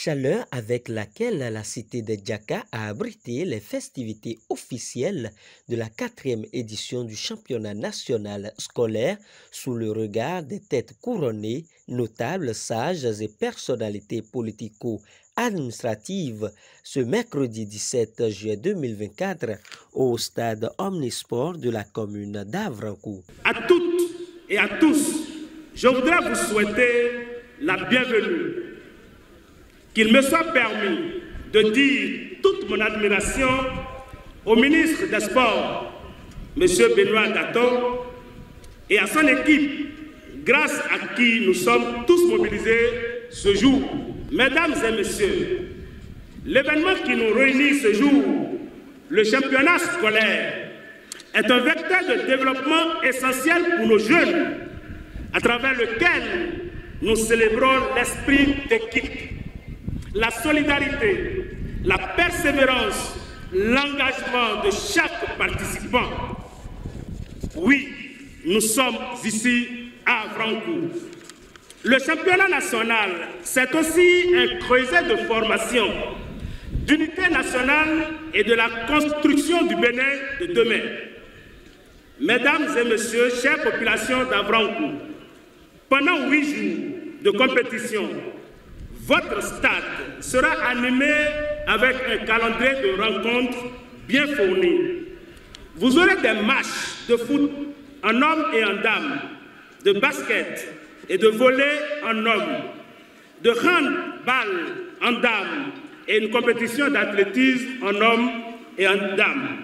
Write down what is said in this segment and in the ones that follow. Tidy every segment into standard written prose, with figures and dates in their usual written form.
chaleur avec laquelle la cité de Djaka a abrité les festivités officielles de la 4e édition du championnat national scolaire sous le regard des têtes couronnées, notables, sages et personnalités politico-administratives ce mercredi 17 juillet 2024 au stade Omnisport de la commune d'Avrankou. À toutes et à tous, je voudrais vous souhaiter la bienvenue. Qu'il me soit permis de dire toute mon admiration au ministre des Sports, M. Benoît Gaton, et à son équipe, grâce à qui nous sommes tous mobilisés ce jour. Mesdames et messieurs, l'événement qui nous réunit ce jour, le championnat scolaire, est un vecteur de développement essentiel pour nos jeunes, à travers lequel nous célébrons l'esprit d'équipe, la solidarité, la persévérance, l'engagement de chaque participant. Oui, nous sommes ici à Avrankou. Le championnat national, c'est aussi un creuset de formation, d'unité nationale et de la construction du Bénin de demain. Mesdames et messieurs, chères populations d'Avrankou, pendant 8 jours de compétition, votre stade sera animé avec un calendrier de rencontres bien fourni. Vous aurez des matchs de foot en hommes et en dames, de basket et de volley en hommes, de handball en dames et une compétition d'athlétisme en hommes et en dames.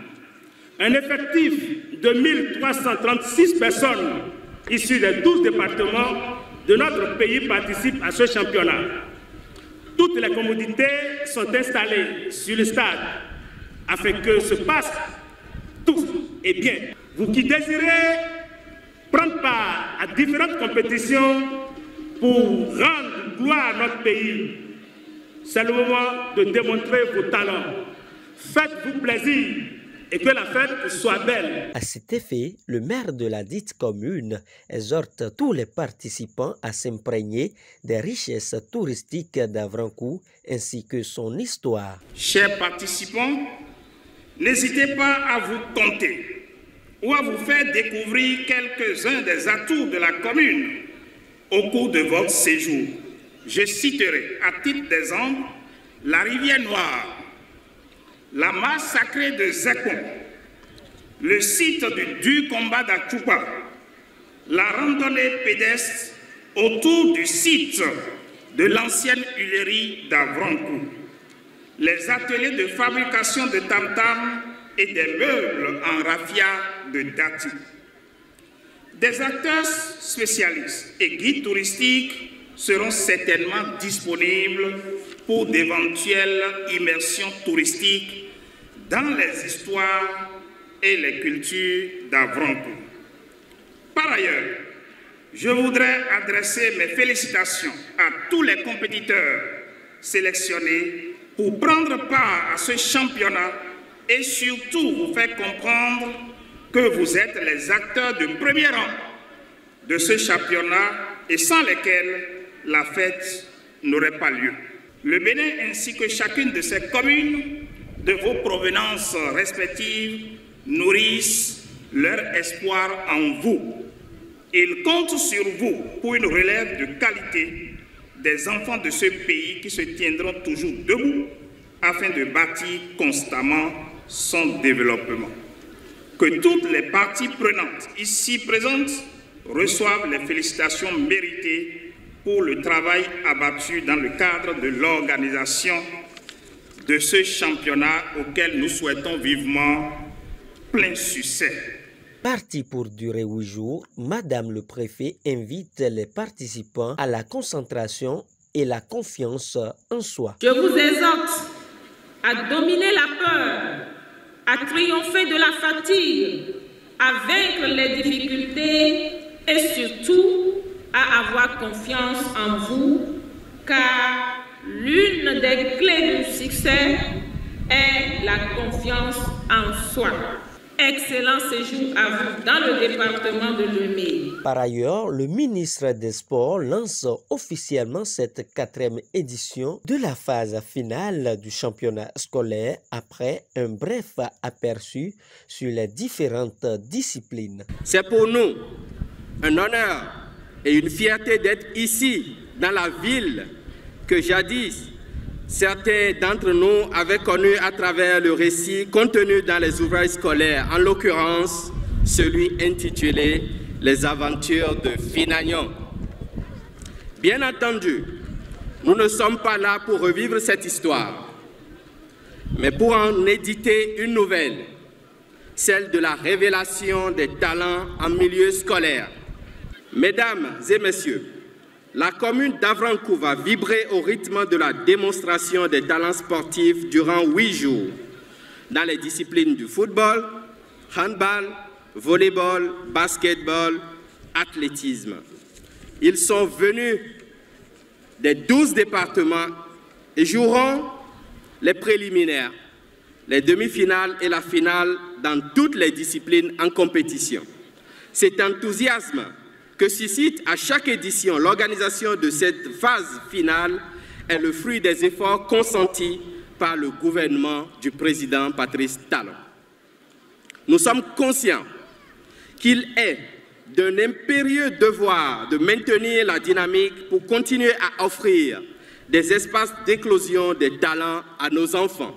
Un effectif de 1336 personnes issues des 12 départements de notre pays participent à ce championnat. Toutes les commodités sont installées sur le stade afin que se passe tout et bien. Vous qui désirez prendre part à différentes compétitions pour rendre gloire à notre pays, c'est le moment de démontrer vos talents. Faites-vous plaisir et que la fête soit belle. À cet effet, le maire de la dite commune exhorte tous les participants à s'imprégner des richesses touristiques d'Avrankou ainsi que son histoire. Chers participants, n'hésitez pas à vous compter ou à vous faire découvrir quelques-uns des atouts de la commune au cours de votre séjour. Je citerai à titre d'exemple la rivière Noire, la masse sacrée de Zekon, le site du combat d'Achoupa, la randonnée pédestre autour du site de l'ancienne huilerie d'Avrankou, les ateliers de fabrication de tam-tam et des meubles en raffia de Dati. Des acteurs spécialistes et guides touristiques seront certainement disponibles pour d'éventuelles immersions touristiques dans les histoires et les cultures d'Avrankou. Par ailleurs, je voudrais adresser mes félicitations à tous les compétiteurs sélectionnés pour prendre part à ce championnat et surtout vous faire comprendre que vous êtes les acteurs de premier rang de ce championnat et sans lesquels la fête n'aurait pas lieu. Le Bénin ainsi que chacune de ses communes de vos provenances respectives nourrissent leur espoir en vous. Ils comptent sur vous pour une relève de qualité des enfants de ce pays qui se tiendront toujours debout afin de bâtir constamment son développement. Que toutes les parties prenantes ici présentes reçoivent les félicitations méritées pour le travail abattu dans le cadre de l'organisation de ce championnat auquel nous souhaitons vivement plein succès. Parti pour durer 8 jours, Madame le Préfet invite les participants à la concentration et la confiance en soi. Je vous exhorte à dominer la peur, à triompher de la fatigue, à vaincre les difficultés et surtout à avoir confiance en vous, car l'une des clés du succès est la confiance en soi. Excellent séjour à vous dans le département de Lemay. Par ailleurs, le ministre des Sports lance officiellement cette 4e édition de la phase finale du championnat scolaire après un bref aperçu sur les différentes disciplines. C'est pour nous un honneur et une fierté d'être ici, dans la ville que jadis certains d'entre nous avaient connu à travers le récit contenu dans les ouvrages scolaires, en l'occurrence celui intitulé « Les aventures de Finagnon ». Bien entendu, nous ne sommes pas là pour revivre cette histoire, mais pour en éditer une nouvelle, celle de la révélation des talents en milieu scolaire. Mesdames et messieurs, la commune d'Avrancourt va vibrer au rythme de la démonstration des talents sportifs durant 8 jours dans les disciplines du football, handball, volleyball, basketball, athlétisme. Ils sont venus des 12 départements et joueront les préliminaires, les demi-finales et la finale dans toutes les disciplines en compétition. Cet enthousiasme que suscite à chaque édition l'organisation de cette phase finale est le fruit des efforts consentis par le gouvernement du président Patrice Talon. Nous sommes conscients qu'il est d'un impérieux devoir de maintenir la dynamique pour continuer à offrir des espaces d'éclosion des talents à nos enfants.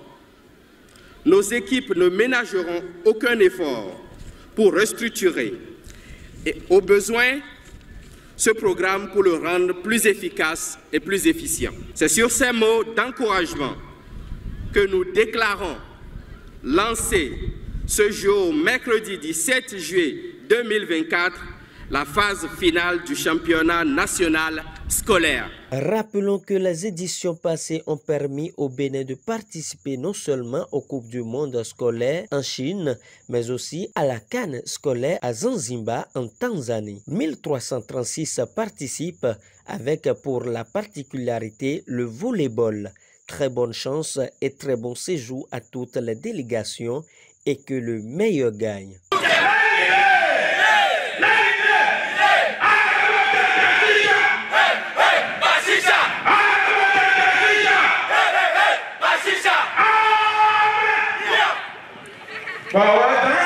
Nos équipes ne ménageront aucun effort pour restructurer et au besoin ce programme pour le rendre plus efficace et plus efficient. C'est sur ces mots d'encouragement que nous déclarons lancer ce jour, mercredi 17 juillet 2024, la phase finale du championnat national scolaire. Rappelons que les éditions passées ont permis au Bénin de participer non seulement aux Coupes du monde scolaire en Chine, mais aussi à la CAN scolaire à Zanzibar en Tanzanie. 1336 participent avec pour la particularité le volleyball. Très bonne chance et très bon séjour à toutes les délégations et que le meilleur gagne. Forward.